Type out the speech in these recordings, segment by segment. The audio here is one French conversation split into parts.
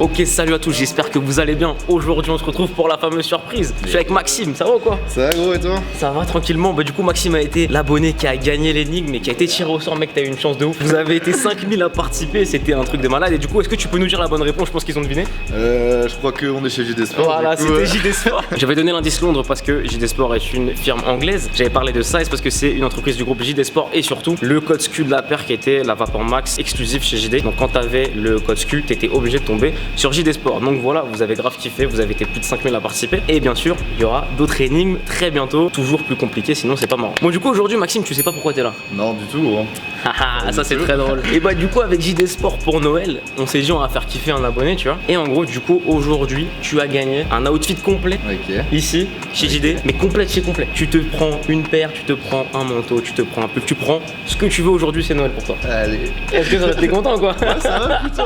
Ok, salut à tous, j'espère que vous allez bien. Aujourd'hui on se retrouve pour la fameuse surprise. Je suis avec Maxime, ça va ou quoi? Ça va gros et toi? Ça va tranquillement. Bah du coup Maxime a été l'abonné qui a gagné l'énigme et qui a été tiré au sort. Mec, t'as eu une chance de ouf. Vous avez été 5000 à participer, c'était un truc de malade. Et du coup est-ce que tu peux nous dire la bonne réponse? Je pense qu'ils ont deviné. Je crois qu'on est chez JD Sport. Voilà, c'était JD Sport. J'avais donné l'indice Londres parce que JD Sport est une firme anglaise. J'avais parlé de ça, c'est parce que c'est une entreprise du groupe JD Sport et surtout le code SKU de la paire qui était la Vapor Max exclusif chez JD. Donc quand t'avais le code SKU, t'étais obligé de tomber sur JD Sport. Donc voilà, vous avez grave kiffé, vous avez été plus de 5000 à participer. Et bien sûr, il y aura d'autres énigmes très bientôt, toujours plus compliquées, sinon c'est pas marrant. Bon du coup aujourd'hui Maxime, tu sais pas pourquoi t'es là? Non du tout gros. Haha, ça c'est très drôle. Et bah du coup avec JD Sport pour Noël, on s'est dit on va faire kiffer un abonné, tu vois. Et en gros du coup aujourd'hui, tu as gagné un outfit complet. Ok. Ici, chez JD, mais complet chez complet. Tu te prends une paire, tu te prends un manteau, tu te prends un pull, tu prends ce que tu veux aujourd'hui, c'est Noël pour toi. Allez. Est-ce que t'es content quoi? Ouais, ça va putain.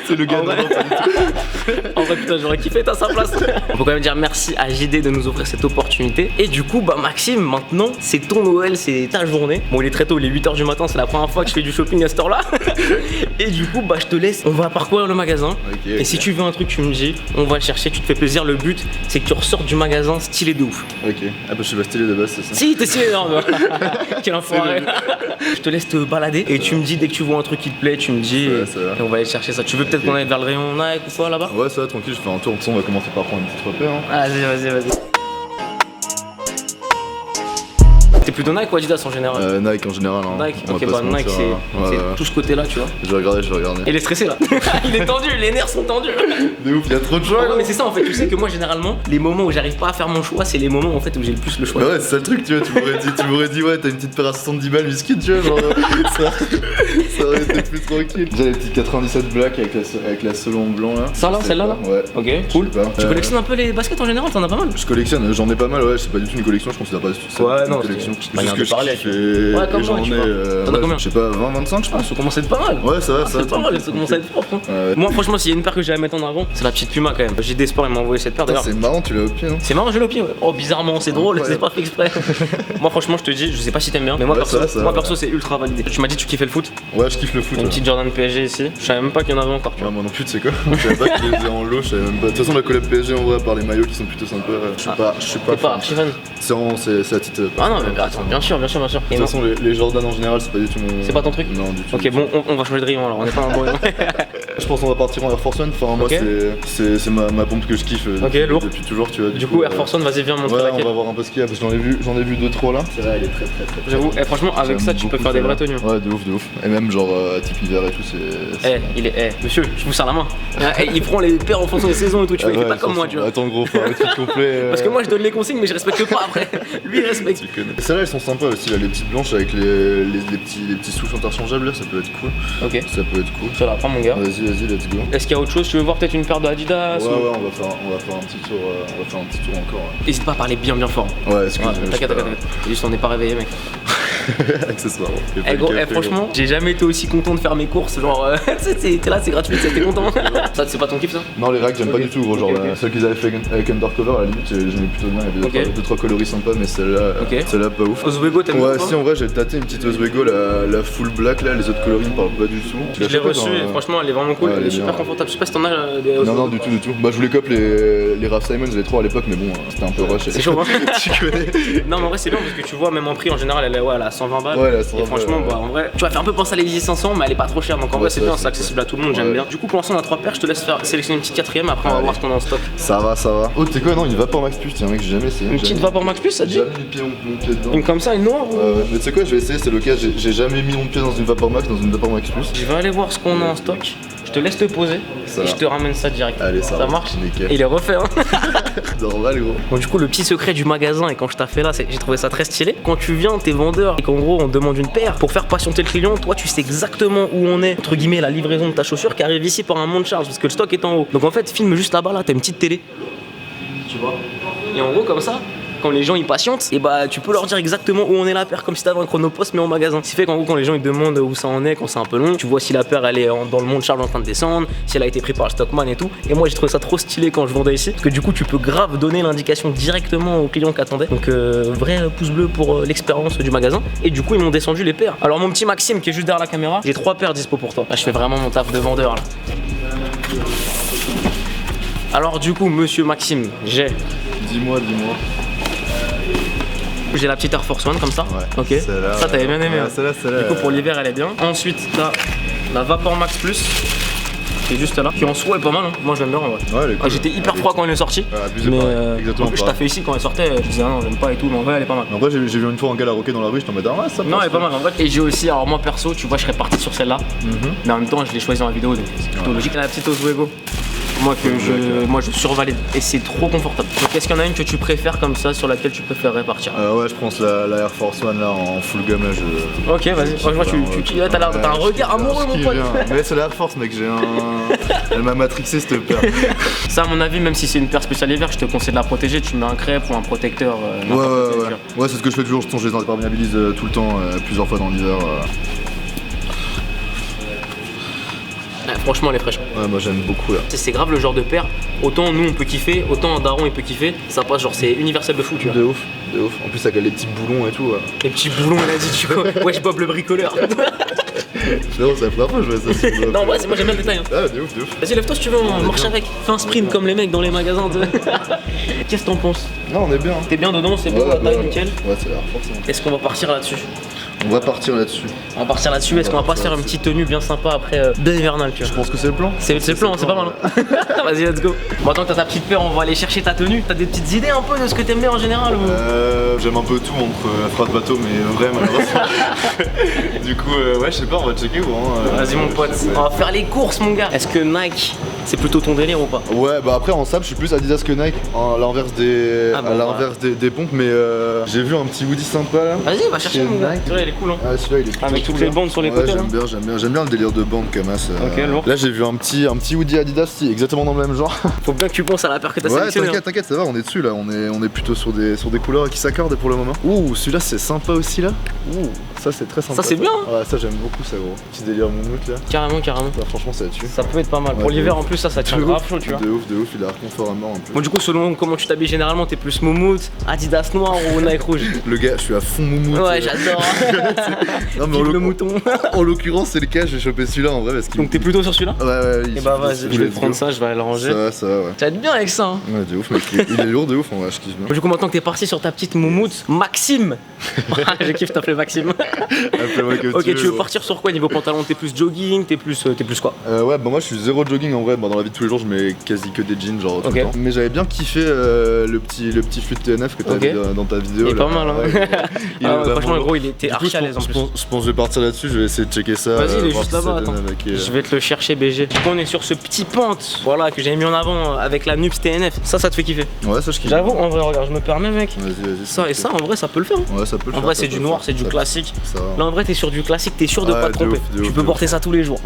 C'est le gars En vrai, en vrai putain j'aurais kiffé à sa place. On peut quand même dire merci à JD de nous offrir cette opportunité. Et du coup bah Maxime, maintenant c'est ton Noël, c'est ta journée. Bon il est très tôt, il est 8h du matin, c'est la première fois que je fais du shopping à cette heure là. Et du coup bah je te laisse, on va parcourir le magasin. Ok. Et si tu veux un truc tu me dis, on va le chercher, tu te fais plaisir. Le but c'est que tu ressortes du magasin stylé de ouf. Ok. Ah bah je suis pas stylé de base, c'est ça. Si t'es stylé énorme. Quel enfoiré. Je te laisse te balader et tu me dis dès que tu vois un truc qui te plaît, tu me dis ça va. et on va aller chercher ça. Tu veux peut-être qu'on aille vers le rayon Nike ou quoi là-bas? Ouais ça va tranquille, je fais un tour, de toute façon on va commencer par prendre une petite repère hein. Vas-y. T'es plutôt Nike ou Adidas en général? Nike en général hein. Nike, On va ok pas bah se Nike mentir, c'est hein. Ouais. tout ce côté là tu vois. Je vais regarder. Il est stressé là. Il est tendu, les nerfs sont tendus. De ouf, il y a trop de choix. Non mais c'est ça en fait, tu sais que moi généralement les moments où j'arrive pas à faire mon choix c'est les moments en fait où j'ai le plus le choix. Bah ouais c'est ça le truc tu vois, tu m'aurais dit ouais t'as une petite paire à 70 balles biscuit tu vois genre ça aurait été plus tranquille. J'ai les petites 97 black avec la solo en blanc là. Ça là, celle-là là? Ouais. Ok, cool. Je sais pas. Tu collectionnes un peu les baskets en général, t'en as pas mal? Je collectionne, j'en ai pas mal ouais, c'est pas du tout une collection, je considère pas ça Ouais, une non, collection. c'est manière de parler, tu vois. Ouais, comme moi, j'en tu ai vois. T'en as combien? je sais pas 20-25 je Ah, pense. ça commence à être pas mal. Ouais ça va, C'est pas mal, ça commence à être propre. Hein. Ouais. Moi, franchement, s'il y a une paire que j'ai à mettre en avant, c'est la petite Puma quand même. JD Sport, il m'a envoyé cette paire d'ailleurs. C'est marrant, tu l'as au pied non? C'est marrant, j'ai le pied, ouais. Oh, bizarrement, c'est drôle, Ouais. c'est pas fait exprès. Moi, franchement, je te dis, je sais pas si t'aimes bien, mais moi, Ouais, perso, ça va, ouais. c'est ultra validé. Tu m'as dit, tu kiffais le foot? Ouais je kiffe le foot. Une petite Jordan PSG ici. Je savais même pas qu'il y en avait encore, tu vois. Ouais, moi non plus tu sais quoi, je savais pas qu'ils les faisaient en lot, je savais même pas. De toute façon la collab PSG en vrai par les maillots qui sont plutôt sympas, je suis T'es pas pas archi fan? c'est à titre. Ah non, mais attends, bien sûr. De Et toute non, façon les Jordan en général c'est pas du tout mon. c'est pas ton truc? Non du tout. Ok, bon, on va changer de rayon alors, on est pas dans le bon rayon. Je pense qu'on va partir en Air Force One, enfin moi Ok. c'est ma pompe que je kiffe lourd. depuis toujours tu vois. Du coup, Air Force One, vas-y, viens montrer Ouais, on laquelle. va voir un peu ce qu'il y a parce que j'en ai vu 2-3 là. C'est vrai, elle est très. J'avoue, franchement, avec ça, tu peux faire des vraies tenues. Ouais, de ouf. Et même genre type hiver et tout, c'est. Monsieur, je vous serre la main. Il prend les paires en fonction des saisons et tout, tu vois, il fait pas comme moi, tu vois. Attends gros, faut un truc complet. Parce que moi je donne les consignes mais je respecte pas après. Lui il respecte. Tu connais. Et celles-là elles sont sympas aussi là, les petites blanches avec les petits souches interchangeables là, ça peut être cool. Ok. Ça peut être cool. Ça la prends mon gars. Vas-y, let's go. Est-ce qu'il y a autre chose? Tu veux voir peut-être une paire de Adidas? Ouais, on va faire un petit tour, encore. N'hésite pas à parler bien fort. Ouais, excuse-moi. T'inquiète. Juste on n'est pas réveillé mec. Accessoire. Eh gros, franchement, j'ai jamais été aussi content de faire mes courses. Genre, tu sais, t'es là, c'est gratuit, t'es content. Ça, c'est pas ton kiff ça? Non, les racks, j'aime pas du tout, gros. Genre, Ok. celle qu'ils avaient fait avec Undercover, à la limite, j'aimais plutôt bien. Il y avait Ok. deux, trois coloris sympas, mais celle-là, pas ouf. Oswego, t'aimes Ouais, bien? si, en vrai, j'ai tâté une petite Oswego, la full black, là, les autres coloris me parlent pas du tout. Je l'ai reçu et franchement, elle est vraiment cool. Ouais, Elle elle est est super bien. confortable. Je sais pas si t'en as des Non, du tout. Bah, je voulais cop les Raf Simons, j'avais trop à l'époque, mais bon, c'était un peu rush. C'est chaud, hein? Tu connais. Non, mais en vrai, c'est bien parce que tu vois, même en prix en général, elle est à 120 balles. Ouais, elle est à 120 Et franchement, balles, bah en vrai, tu vas faire un peu penser à la Yeezy 500, mais elle est pas trop chère. Donc en vrai, c'est ouais, bien, c'est c'est accessible à tout le monde, j'aime Ouais. bien. Du coup, pour l'instant, on a 3 paires. Je te laisse faire sélectionner une petite quatrième. Après, on va Allez. voir ce qu'on a en stock. Ça va. Oh, tu sais quoi, non, une Vapor Max Plus, tiens, mec, j'ai jamais essayé. Une petite Vapor Max Plus, ça te J'ai dit? jamais mis mon pied dedans. Une comme ça, une noire ou... Ouais, mais tu sais quoi, je vais essayer, c'est l'occasion. J'ai jamais mis mon pied dans une Vapor Max, Plus. Je vais aller voir ce qu'on a en stock. Je te laisse te poser Ça et va. je te ramène ça direct. Allez, ça marche. nickel. Et il est refait, hein. Normal, gros. Bon, du coup, le petit secret du magasin, et quand je t'ai fait là, j'ai trouvé ça très stylé. Quand tu viens, t'es vendeur, et qu'en gros, on te demande une paire, pour faire patienter le client, toi, tu sais exactement où on est, entre guillemets, la livraison de ta chaussure qui arrive ici par un monte charge, parce que le stock est en haut. Donc en fait, filme juste là-bas, là, t'as une petite télé. Tu vois. Et en gros, comme ça, quand les gens ils patientent, et bah tu peux leur dire exactement où on est la paire, comme si t'avais un chronopost mais en magasin. Ce qui fait qu'en gros quand les gens ils demandent où ça en est, quand c'est un peu long, tu vois si la paire elle est dans le monte charge en train de descendre, si elle a été prise par le stockman et tout. Et moi j'ai trouvé ça trop stylé quand je vendais ici, parce que du coup tu peux grave donner l'indication directement aux clients qui attendaient. Donc vrai pouce bleu pour l'expérience du magasin. Et du coup ils m'ont descendu les paires. Alors mon petit Maxime qui est juste derrière la caméra, j'ai 3 paires dispo pour toi. Là, je fais vraiment mon taf de vendeur là. Alors du coup, monsieur Maxime, j'ai Dis-moi. la petite Air Force One comme ça. Ouais. Ok. Ça t'avais bien aimé. Ouais, hein. celle-là. Du coup pour l'hiver elle est bien. Ensuite t'as la Vapor Max Plus. Qui est juste là. Qui en soi est pas mal. Hein. Moi j'aime bien en vrai. Ouais, elle est cool. J'étais hyper froid quand elle est sortie. Abusé Mais pareil. Exactement je t'ai fait ici quand elle sortait. Je disais ah non j'aime pas et tout. Mais en vrai elle est pas mal. En vrai, j'ai vu une fois un gars la rocker dans la rue, j'étais en mode ah ouais, ça Non elle est pas mal en vrai. Et j'ai aussi, alors moi perso, tu vois je serais parti sur celle-là. Mais en même temps je l'ai choisi dans la vidéo donc c'est plutôt logique. La petite Oswego. Moi je survalide et c'est trop confortable. Donc est-ce qu'il y en a une que tu préfères comme ça sur laquelle tu préférerais partir? Ouais, je pense la Air Force One là en full gamme là. Ok, vas-y. Franchement, t'as un regard amoureux, mon pote. Mais c'est la Air Force, mec. Elle m'a matrixé cette paire. Ça, à mon avis, même si c'est une paire spéciale hiver, je te conseille de la protéger. Tu mets un crêpe ou un protecteur. Ouais, c'est ce que je fais toujours. Je les imperméabilise tout le temps, plusieurs fois dans l'hiver. Franchement, elle est fraîche. Ouais, moi j'aime beaucoup là. C'est grave le genre de paire. Autant nous on peut kiffer, autant un daron il peut kiffer. Ça passe, genre c'est universel de fou, tu vois. De ouf. En plus, avec les petits boulons et tout. Ouais. Les petits boulons, il a dit, tu vois. Wesh, Bob le bricoleur. Non, ça fait pas, je vois ça. Non, ouais, moi j'aime bien le détail. Hein. Ah, de ouf. Vas-y, lève-toi si tu veux, on marche avec. Fais un sprint comme les mecs dans les magasins. Qu'est-ce que t'en penses? Non, on est bien. T'es bien dedans, c'est bon, la taille, nickel. Ouais, c'est l'air forcément. Est-ce qu'on va partir là-dessus? On va partir là-dessus. Est-ce qu'on va pas se faire une petite tenue bien sympa après de hivernal, tu vois? Je pense que c'est le plan. C'est le plan, c'est pas mal. Hein. Vas-y, let's go. Bon, attends que t'as ta petite paire, on va aller chercher ta tenue. T'as des petites idées un peu de ce que t'aimes bien en général ou... J'aime un peu tout entre la phrase bateau, mais vrai malheureusement. Du coup, ouais, je sais pas, on va checker ou Vas-y, mon pote, on va faire les courses, mon gars. Est-ce que Nike, c'est plutôt ton délire ou pas? Ouais, bah après en sable, je suis plus Adidas que Nike, à l'inverse des pompes, mais j'ai vu un petit hoodie sympa là. Vas-y, va chercher mon gars. Nike. Celui-là, il est cool, hein. Ah, celui-là, il est avec toutes les bandes sur les côtés. J'aime bien le délire de bandes comme ça. Ok, lourd. Là, j'ai vu un petit hoodie Adidas, exactement dans le même genre. Faut bien que tu penses à la paire que t'as sélectionnée. Ouais, t'inquiète, ça va, on est dessus là. On est plutôt sur des couleurs qui s'accordent pour le moment. Ouh, celui-là, c'est sympa aussi là. Ouh, ça, c'est très sympa. Ça, c'est bien. Hein. Ouais, ça, j'aime beaucoup ça, gros. Petit délire moumoute là. Carrément. Ça, franchement, ça tue. Ça peut être pas mal. Pour l'hiver, en plus, ça tient grave chaud, tu vois. De ouf, il a l'air confort à mort un peu. Bon, du coup, selon comment tu t'habilles généralement, t'es plus moumoute, Adidas noir ou Nike rouge? Le gars, je suis à fond moumoute. Ouais, j'adore. Non, mais le mouton. En l'occurrence, c'est le cas, j'ai chopé celui-là en vrai parce que. Donc t'es plutôt sur celui-là? Ouais. Et bah vas-y, je vais prendre ça, je vais aller le ranger. Ça va, ouais. Ça va être bien avec ça. Hein. Ouais, de ouf, mec. Il est lourd de ouf, en vrai, je kiffe bien. Du coup, maintenant que t'es parti sur ta petite moumoute, Maxime. Je kiffe t'appeler Maxime. Appelle-moi comme ok, tu veux partir sur quoi niveau pantalon? T'es plus jogging, t'es plus quoi? Ouais, bah moi je suis zéro jogging en vrai. Bah, dans la vie de tous les jours, je mets quasi que des jeans, genre tout le temps. Mais j'avais bien kiffé le petit flux de TNF que t'as vu dans ta vidéo. Il est pas mal, hein. Franchement, gros, il était archi à l'aise en plus. Je pense que je vais partir là-dessus, je vais essayer de checker ça. Vas-y, il est juste là-bas, attends. Je vais te le chercher, BG. Du coup, on est sur ce petit pente, voilà, que j'avais mis en avant avec la Nups TNF. Ça te fait kiffer? Ouais, ça je kiffe. J'avoue, en vrai, regarde, je me permets, mec. Vas-y. Ça et ça, en vrai, ça peut le faire. Ouais, ça peut le faire. En vrai, c'est du noir, c'est du classique. Là, en vrai, t'es sur du classique, t'es sûr de pas te tromper. Tu peux porter ça tous les jours.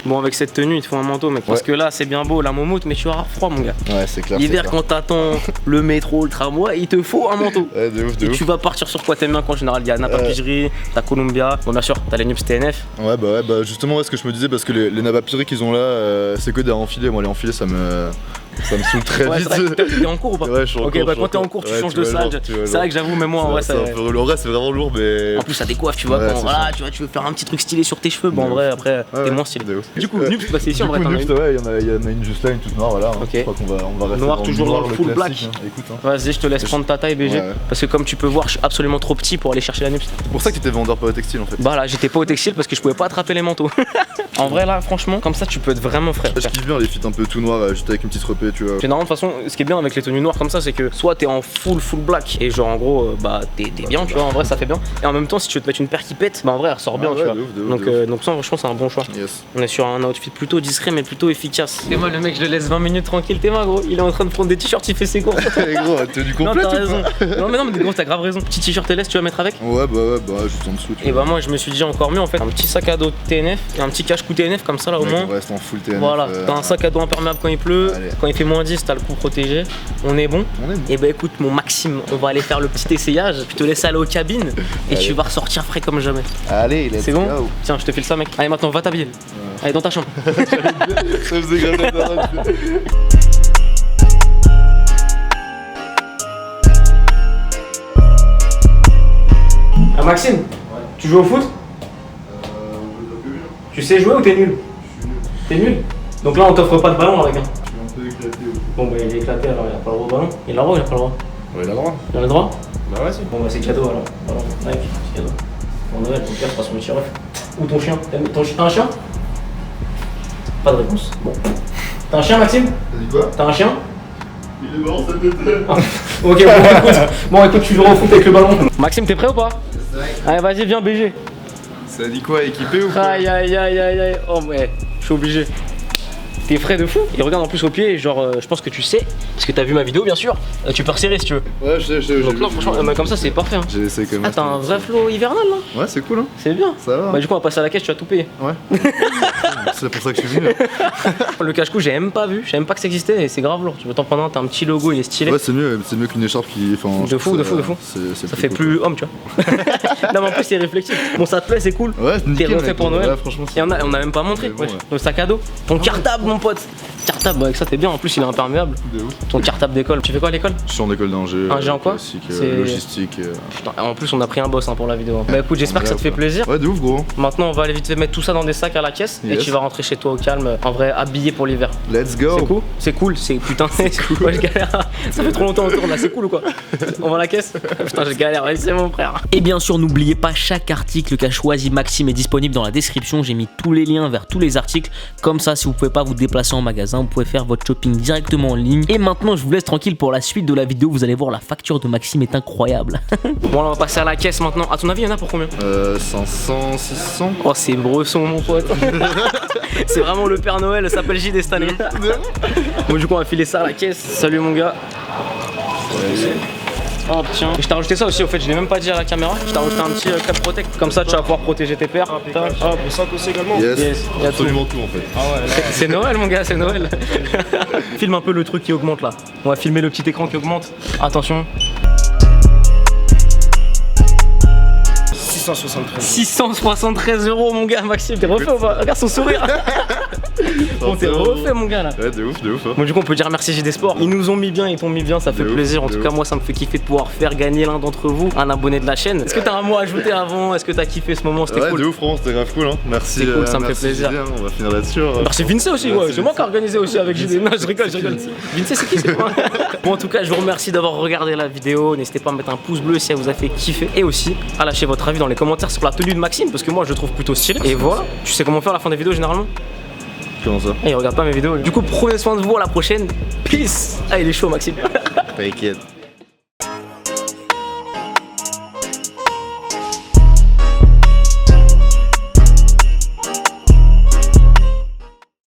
Bon, avec cette tenue, il te faut un manteau, mec. Parce que là, c'est bien beau, la moumoute, mais tu auras froid, mon gars. Ouais, c'est clair. L'hiver, quand t'attends le métro, le tramway, il te faut un manteau. Ouais, de ouf. Et tu vas partir sur quoi t'aimes bien en général? Il y a Napa Pigerie, t'as Columbia. Bon, bien sûr, t'as les Nups TNF. Ouais, bah justement, ce que je me disais, parce que les Napa Pigerie qu'ils ont là, c'est que des enfilés. Moi, les enfilés, ça me saoule très vite. T'es en cours ou pas? Ouais, je suis en cours. Ok, bah quand t'es en cours, tu changes de salle. C'est vrai que j'avoue, même moi en vrai, c'est un peu relou. En vrai, c'est vraiment lourd, mais. En plus, ça décoiffe, tu vois. Quand voilà, tu veux faire un petit truc stylé sur tes cheveux. Bon, en vrai, après, t'es moins stylé. Du coup, Nups, bah c'est ici en vrai. Nups, ouais, il y en a une juste là, une toute noire, voilà. Je crois qu'on va rester noir, toujours dans le full black. Vas-y, je te laisse prendre ta taille, BG. Parce que comme tu peux voir, je suis absolument trop petit pour aller chercher la Nups. C'est pour ça que t'étais vendeur pas au textile en fait. Bah là, j'étais pas au textile parce que je pouvais pas attraper les manteaux. En vrai, là, franchement, comme ça, tu peux être vraiment frais. Je kiffe bien les fits un peu tout noirs, juste avec une petite repée, tu vois. Généralement, de toute façon, ce qui est bien avec les tenues noires comme ça, c'est que soit t'es en full black et genre en gros, bah t'es bien, tu vois, en vrai, ça fait bien. Et en même temps, si tu veux te mettre une paire qui pète, bah en vrai, elle ressort bien, tu vois. Donc ça, franchement, c'est un bon choix. On est sur un outfit plutôt discret, mais plutôt efficace. Et moi, le mec, je le laisse 20 minutes tranquille, t'es mal, gros. Il est en train de prendre des t-shirts, il fait ses courses. Gros, tenue complète. Non, t'as raison. Non, mais gros, t'as grave raison. Petit t-shirt LS, tu vas mettre avec? Ouais, bah, juste en dessous. Et bah, moi, je me suis dit encore mieux en fait. Un petit sac à dos TNF et un petit cache-cou TNF, comme ça, là, au moins. On reste en full TNF. Voilà, t'as un sac à dos imperméable quand il pleut. Quand il fait moins 10, t'as le cou protégé. On est bon. Et bah, écoute, mon Maxime, on va aller faire le petit essayage. Je te laisse aller aux cabines et tu vas ressortir frais comme jamais. Allez, let's go. C'est bon? Tiens, je te file ça, mec. Allez, maintenant, va t'habiller. Allez, dans ta chambre. Ça faisait grave. Ah, Maxime, tu joues au foot? Tu sais jouer ou t'es nul? T'es nul? Donc là, on t'offre pas de ballon avec. peu éclaté. Bon bah il est éclaté alors il a pas le droit au ballon. Il a le droit ou il a pas le droit? Ouais, il a le droit. Il a le droit? Bah ouais, si. Bon bah c'est cadeau alors. Voilà, Nike, c'est cadeau. Bon Noël, ton père fera son petit ref. Ou ton chien. T'as un chien? Pas de réponse. Bon. T'as un chien Maxime? T'as dit quoi? T'as un chien? Il est mort cet été. Ok bon écoute tu joueras au foot avec le ballon. Maxime t'es prêt ou pas? Allez vas-y viens BG. Ça dit quoi, équipé ou quoi? Aïe aïe aïe aïe aïe. Oh ouais, je suis obligé. T'es frais de fou. Et regarde en plus au pied, genre je pense que tu sais, parce que t'as vu ma vidéo bien sûr, tu peux resserrer si tu veux. Ouais, je sais. Donc là franchement, comme ça c'est parfait. Hein. J'ai essayé quand même. Ah t'as un vrai flow hivernal là. Ouais, c'est cool hein. C'est bien. Ça va. Bah du coup on va passer à la caisse, tu vas tout payer. Ouais. C'est pour ça que je suis venu. Le cache-cou j'ai même pas vu, je savais même pas que ça existait et c'est grave lourd. Tu veux t'en prendre un, t'as un petit logo, il est stylé. Ouais, c'est mieux qu'une écharpe qui. Enfin, De fou. Ça fait plus homme tu vois. Non mais en plus c'est réflexif. Bon ça te plaît, c'est cool. Ouais, t'es refait pour Noël. Ouais, franchement. Et on a même pas montré. Bon, ouais. Le sac à dos. Ton cartable mon pote. Cartable, bah avec ça t'es bien, en plus il est imperméable. De ouf. Ton cartable d'école. Tu fais quoi à l'école? Je suis en école d'ingé. Ingé en quoi? Classique, C'est- logistique. Putain, en plus on a pris un boss hein, pour la vidéo. Bah écoute, j'espère que ça te fait plaisir. Ouais, de ouf, gros. Maintenant on va aller vite fait mettre tout ça dans des sacs à la caisse et Yes. tu vas rentrer chez toi au calme, en vrai habillé pour l'hiver. Let's go. C'est cool? C'est cool, c'est putain, c'est cool. Moi je galère. Ça fait trop longtemps autour là, c'est cool ou quoi? On va à la caisse? Putain, je galère, vas-y, c'est mon frère. Et bien sûr, n'oubliez pas, chaque article qu'a choisi Maxime est disponible dans la description. J'ai mis tous les liens vers tous les articles. Comme ça, si vous pouvez pas vous déplacer en magasin, vous pouvez faire votre shopping directement en ligne. Et maintenant, je vous laisse tranquille pour la suite de la vidéo. Vous allez voir, la facture de Maxime est incroyable. Bon, là, on va passer à la caisse maintenant. À ton avis, il y en a pour combien? 500, 600. Oh, c'est Bresson, mon pote. C'est vraiment le Père Noël, ça s'appelle JD cette année. Bon, du coup, on va filer ça à la caisse. Salut, mon gars. Oh tiens, je t'ai rajouté ça aussi au fait, je l'ai même pas dit à la caméra. Je t'ai rajouté un petit cap protect, comme ça tu vas pouvoir protéger tes paires. Hop, Le sac aussi également. Yes, il y a tout. absolument tout en fait. Ah ouais, C'est Noël mon gars, c'est Noël. Filme un peu le truc qui augmente là. On va filmer le petit écran qui augmente. Attention. 673. 673 € mon gars, Maxime, t'es refait ou pas? Regarde son sourire. Bon, t'es refait mon gars là. Ouais, de ouf. Hein. Bon, du coup, on peut dire merci JD Sport. Ils nous ont mis bien, ils t'ont mis bien, ça fait De ouf, plaisir. En de tout ouf. cas, moi, ça me fait kiffer de pouvoir faire gagner l'un d'entre vous, un abonné de la chaîne. Est-ce que t'as un mot à ajouter avant? Est-ce que t'as kiffé ce moment? C'était Ouais, cool. de ouf, franchement, c'était grave cool. Hein. Merci. C'est cool, ça me fait merci, plaisir. JD, hein. On va finir là-dessus. Merci Vince aussi, ouais, Merci, c'est moi qui ai Vince. organisé aussi avec JD. Non, je rigole. Vince, c'est qui? C'est moi. Bon, en tout cas, je vous remercie d'avoir regardé la vidéo. N'hésitez pas à mettre un pouce bleu si elle vous a fait kiffer. Et aussi à lâcher votre avis dans les commentaires sur la tenue de Maxime, parce que moi, je le trouve plutôt stylé. Et voilà, tu sais comment faire à la fin des vidéos généralement? Comment ça? Et il regarde pas mes vidéos. Du coup, prenez soin de vous, à la prochaine. Peace. Ah, il est chaud, Maxime. T'inquiète.